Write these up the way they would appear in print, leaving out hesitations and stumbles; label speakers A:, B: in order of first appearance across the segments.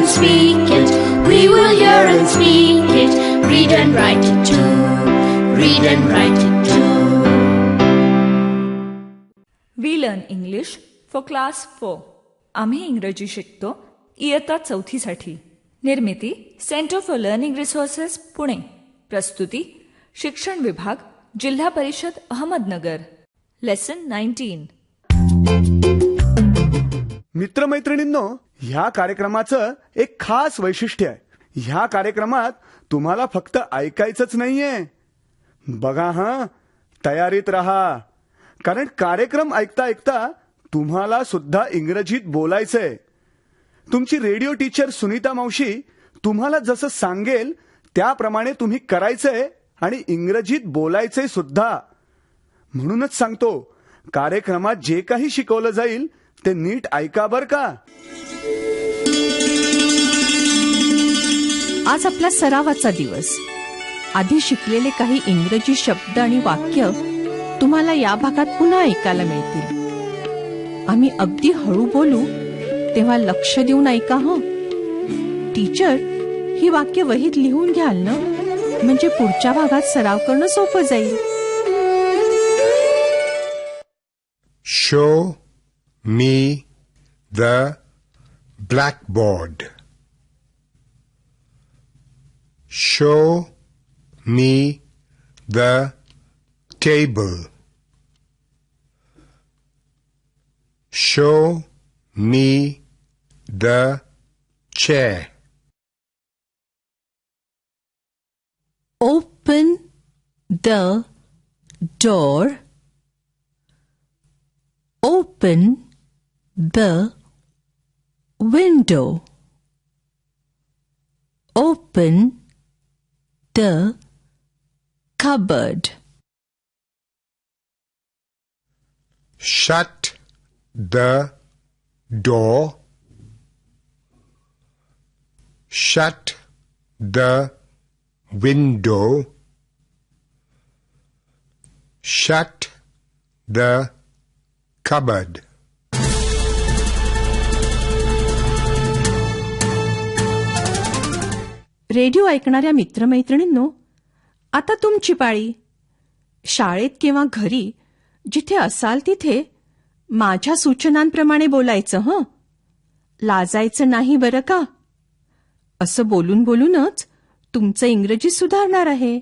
A: speak it. We will hear and speak it. Read and write it too. Read and write it too.
B: We learn English for class 4. आम्ही इंग्रजी शिकतो इयत्ता 4साठी. निर्मिती centre for learning resources Pune. प्रस्तुती शिक्षण विभाग जिल्हा परिषद अहमदनगर. लेसन 19.
C: मित्रमैत्रिणींनो, ह्या कार्यक्रमाचं एक खास वैशिष्ट्य आहे. ह्या कार्यक्रमात तुम्हाला फक्त ऐकायचंच नाहीये. बघा हां, तयारीत राहा, कारण कार्यक्रम ऐकता ऐकता तुम्हाला सुद्धा इंग्रजीत बोलायचंय. तुमची रेडिओ टीचर सुनीता मावशी तुम्हाला जसं सांगेल त्याप्रमाणे तुम्ही करायचंय आणि इंग्रजीत बोलायचंय सुद्धा. म्हणूनच सांगतो, कार्यक्रमात जे काही शिकवलं जाईल ते नीट ऐका बर का.
D: आज आपला सरावाचा दिवस. आधी शिकलेले काही इंग्रजी शब्द आणि वाक्य तुम्हाला या भागात पुन्हा ऐकायला मिळतील. आम्ही अगदी हळू बोलू तेव्हा लक्ष देऊन ऐका हं. टीचर, ही वाक्य वहीत लिहून घ्याल ना, म्हणजे पुढच्या भागात सराव करणं सोपं जाईल.
E: Show me the blackboard. Show me the table. Show me the chair.
D: Open the door. Open the window. Open the cupboard.
E: Shut the door. Shut the window. Shut the cupboard.
D: Radio ऐकणाऱ्या मित्रमैत्रिणींनो, आता तुमची पाळी. शाळेत किंवा घरी जिथे असाल तिथे माझ्या सूचनांप्रमाणे बोलायचं हं. लाजायचं नाही बरं का. असं बोलून बोलूनच तुमचं इंग्रजी सुधारणार आहे.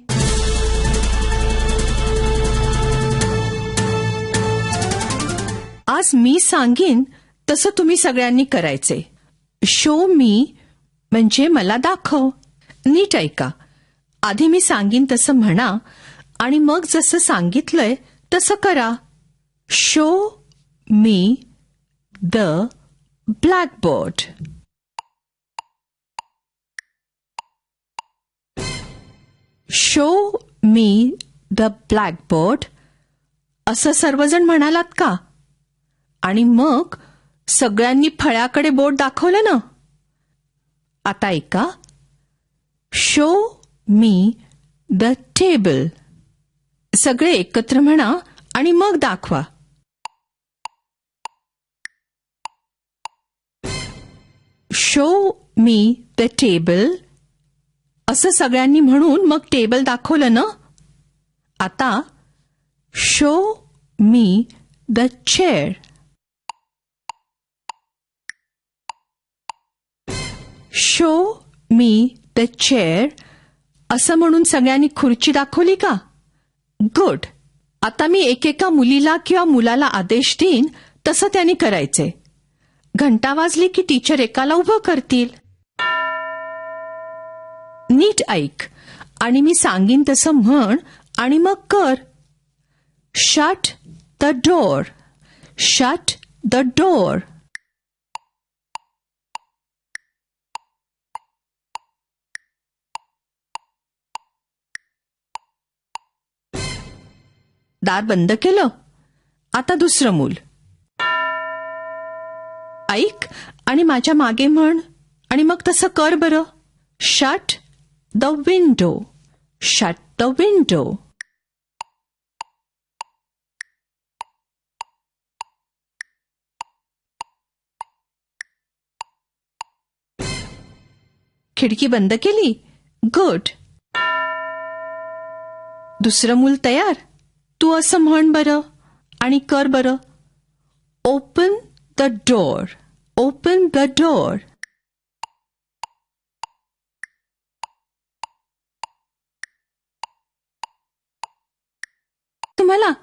D: आज मी सांगीन तसं तुम्ही सगळ्यांनी करायचे. शो मी म्हणजे मला दाखव. नीट ऐका. आधी मी सांगीन तसं म्हणा आणि मग जसं सांगितलंय तसं करा. Show me the blackboard. Show me the blackboard असं सर्वजण म्हणालात का? आणि मग सगळ्यांनी फळ्याकडे बोट दाखवलं ना. आता ऐका. Show me the table. सगळे एकत्र म्हणा आणि मग दाखवा. शो मी द टेबल असं सगळ्यांनी म्हणून मग टेबल दाखवलं ना. आता show me the chair. Show me the chair असं म्हणून सगळ्यांनी खुर्ची दाखवली का? गुड. आता मी एकेका मुलीला किंवा मुलाला आदेश देईन तसं त्यांनी करायचे. घंटा वाजली की टीचर एकाला उभं करतील. नीट ऐक आणि मी सांगीन तसं म्हण आणि मग कर. Shut the door. Shut the door. दार बंद केलं. आता दुसरं मूल. ऐक आणि माझ्या मागे म्हण आणि मग तसं कर बरं. Shut the window. Shut the window. खिडकी बंद केली. गुड. दुसरं मूल तयार. तू असं म्हण बरं आणि कर बरं. Open the door. Open the door. तुम्हाला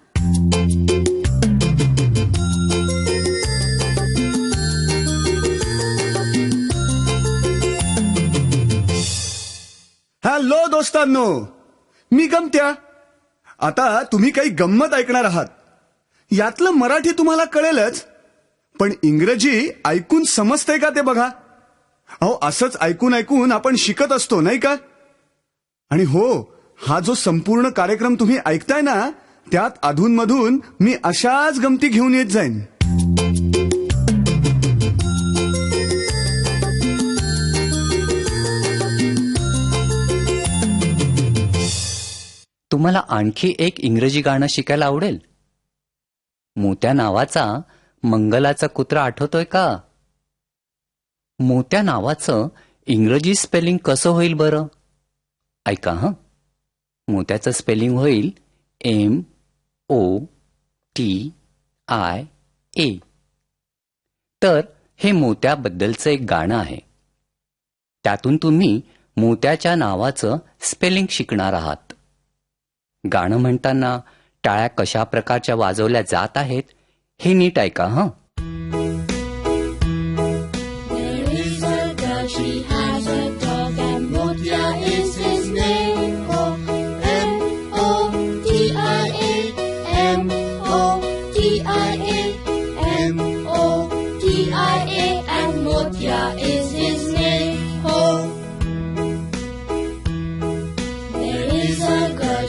C: हॅलो दोस्तांनो, मी गमत्या. आता तुम्ही काही गंमत ऐकणार आहात. यातलं मराठी तुम्हाला कळेलच, पण इंग्रजी ऐकून समजतंय का ते बघा. अहो, असंच ऐकून ऐकून आपण शिकत असतो नाही का. आणि हो, हा जो संपूर्ण कार्यक्रम तुम्ही ऐकताय ना, त्यात अधूनमधून मी अशाच गमती घेऊन येत जाईन.
F: तुम्हाला आणखी एक इंग्रजी गाणं शिकायला आवडेल? मोत्या नावाचा मंगलाचा कुत्रा आठवतोय का? मोत्या नावाचं इंग्रजी स्पेलिंग कसं होईल बरं? ऐका हं. मोत्याचं स्पेलिंग होईल MOTIA. तर हे मोत्याबद्दलचं एक गाणं आहे. त्यातून तुम्ही मोत्याच्या नावाचं स्पेलिंग शिकणार आहात. गाणं म्हणताना टाळ्या कशा प्रकारच्या वाजवल्या जात आहेत हे नीट ऐका हं.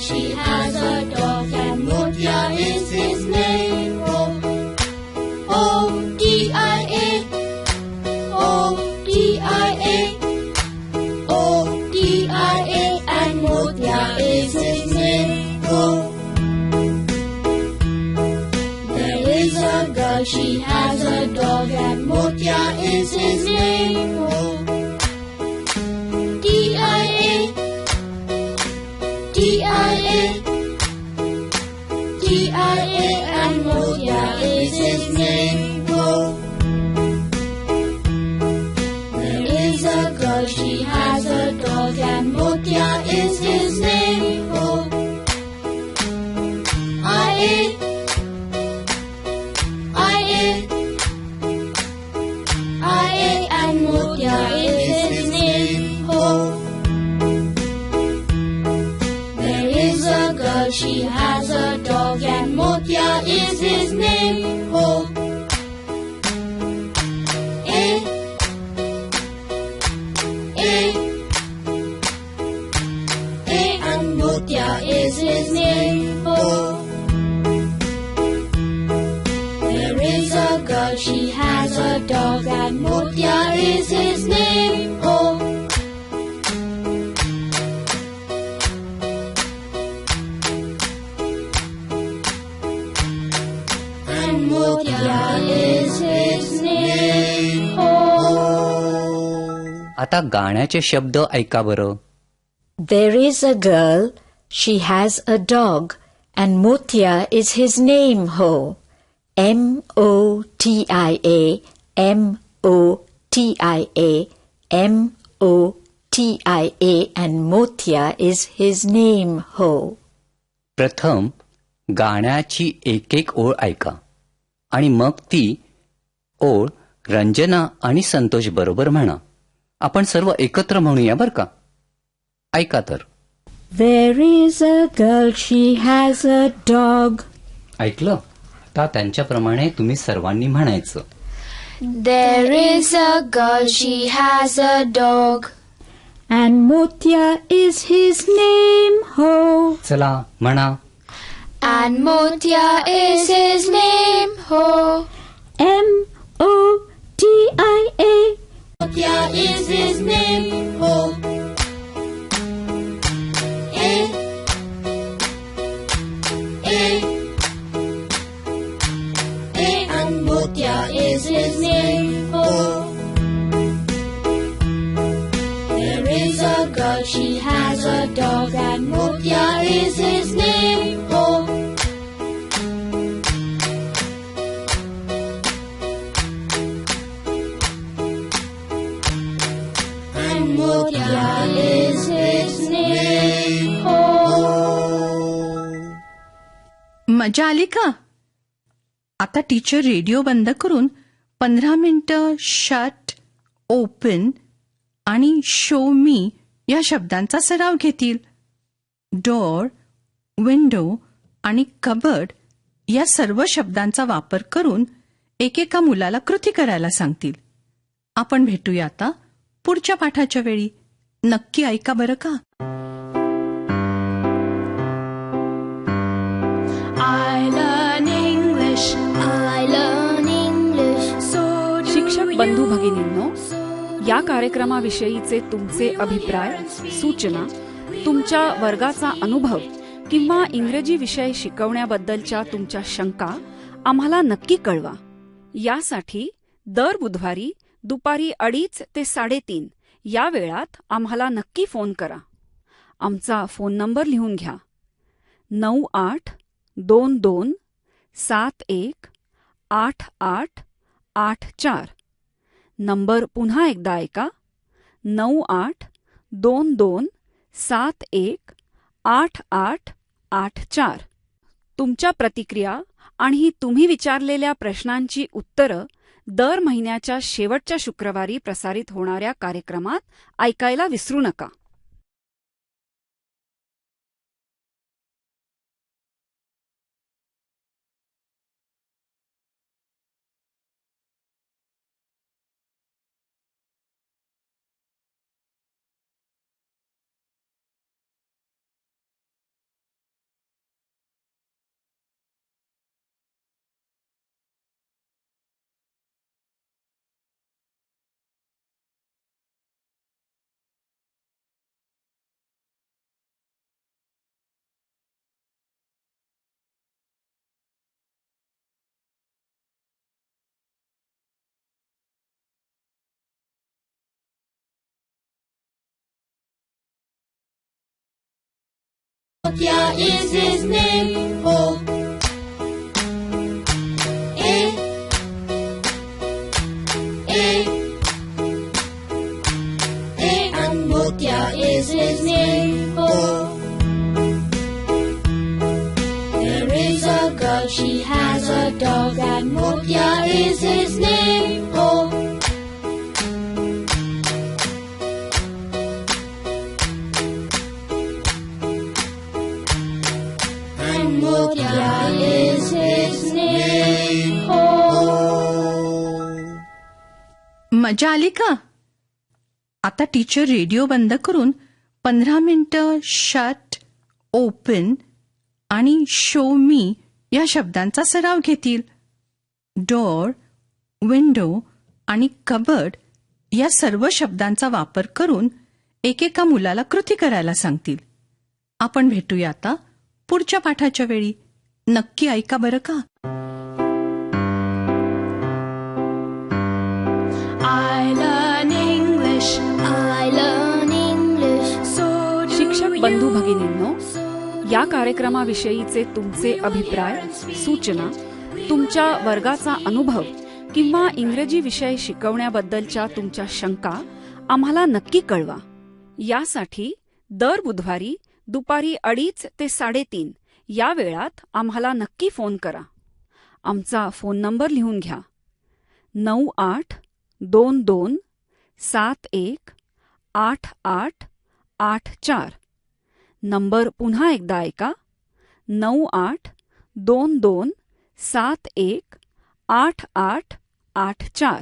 A: She has a dog and Motia is his name. O-D-I-A, O-D-I-A, O-D-I-A, and Motia is his name. There is a girl, she has a dog and Motia is his name. D-I-A, D-I-A, D-I-A, and Motia is his name. There is a girl, she has a dog, and Motia is his name. I-A, I-A, I-A, and Motia is his name. She has a dog and Motia is his name. A, A, A, and Motia is his name. There is a girl, she has a dog and Motia is his name.
F: आता गाण्याचे शब्द ऐका बरं.
G: There is a girl, she has a dog, and Motia is his name, ho. M-O-T-I-A, M-O-T-I-A, M-O-T-I-A, and Motia is his name, ho.
F: प्रथम गाण्याची एक एक ओळ ऐका आणि मग ती ओळ रंजना आणि संतोष बरोबर म्हणा. आपण सर्व एकत्र म्हणूया बर का. ऐका तर.
G: There is a girl, she has a dog.
F: ऐकलं? आता त्यांच्याप्रमाणे तुम्ही सर्वांनी म्हणायचं.
A: There is a girl, she has a dog.
G: And Motia is his name, ho.
F: चला म्हणा.
A: And Motia is his name, ho.
G: M-O-T-I-A.
A: Motia is his name, ho. A, A, A, and Motia is his name, ho. There girl, she has a dog, and Motya is his name. Oh. And Motya is his name. Oh.
D: मजा आली का? आता teacher radio बंद करून 15 मिनिटं shut, open आणि show मी या शब्दांचा सराव घेतील. डोअर, विंडो आणि कबर्ड या सर्व शब्दांचा वापर करून एकेका मुलाला कृती करायला सांगतील. आपण भेटूया आता पुढच्या पाठाच्या वेळी. नक्की ऐका बरं का.
A: I learn English, I learn English. So do
H: शिक्षक
A: you.
H: बंधू भगिनींनो, या कार्यक्रमाविषयीचे तुमचे अभिप्राय, सूचना, तुमच्या वर्गाचा अनुभव किंवा इंग्रजी विषय शिकवण्याबद्दलच्या तुमच्या शंका आम्हाला नक्की कळवा. यासाठी दर बुधवारी दुपारी 2:30 ते 3:30 या वेळात आम्हाला नक्की फोन करा. आमचा फोन नंबर लिहून घ्या. 9822718884. नंबर पुन्हा एकदा ऐका. 9822718884. तुमच्या प्रतिक्रिया आणि तुम्ही विचारलेल्या प्रश्नांची उत्तरं दर महिन्याच्या शेवटच्या शुक्रवारी प्रसारित होणाऱ्या कार्यक्रमात ऐकायला विसरू नका.
A: Motya is his name. Oh. A. And Motya is his name. Oh. There is a girl, she has a dog, and Motya is his name. Oh. Motya is his name. Oh.
D: मजा आली का? आता teacher radio बंद करून 15 मिनिटं shut, open आणि show मी या शब्दांचा सराव घेतील. डोअर, विंडो आणि कबर्ड या सर्व शब्दांचा वापर करून एकेका मुलाला कृती करायला सांगतील. आपण भेटूया आता पुढच्या पाठाच्या वेळी. नक्की ऐका बरं का.
A: I learn English, I learn English. So do
H: शिक्षक
A: you.
H: बंधू भगिनींनो, या कार्यक्रमाविषयीचे तुमचे अभिप्राय, सूचना, तुमच्या वर्गाचा अनुभव किंवा इंग्रजी विषय शिकवण्याबद्दलच्या तुमच्या शंका आम्हाला नक्की कळवा. यासाठी दर बुधवारी दुपारी 2:30 ते 3:30 या वेळात आम्हाला नक्की फोन करा. आमचा फोन नंबर लिहून घ्या. 9822718884. नंबर पुन्हा एकदा ऐका. 9822718884.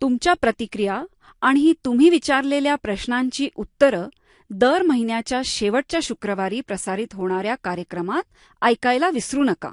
H: तुमच्या प्रतिक्रिया आणि तुम्ही विचारलेल्या प्रश्नांची उत्तरं दर महिन्याच्या शेवटच्या शुक्रवारी प्रसारित होणाऱ्या कार्यक्रमात ऐकायला विसरू नका.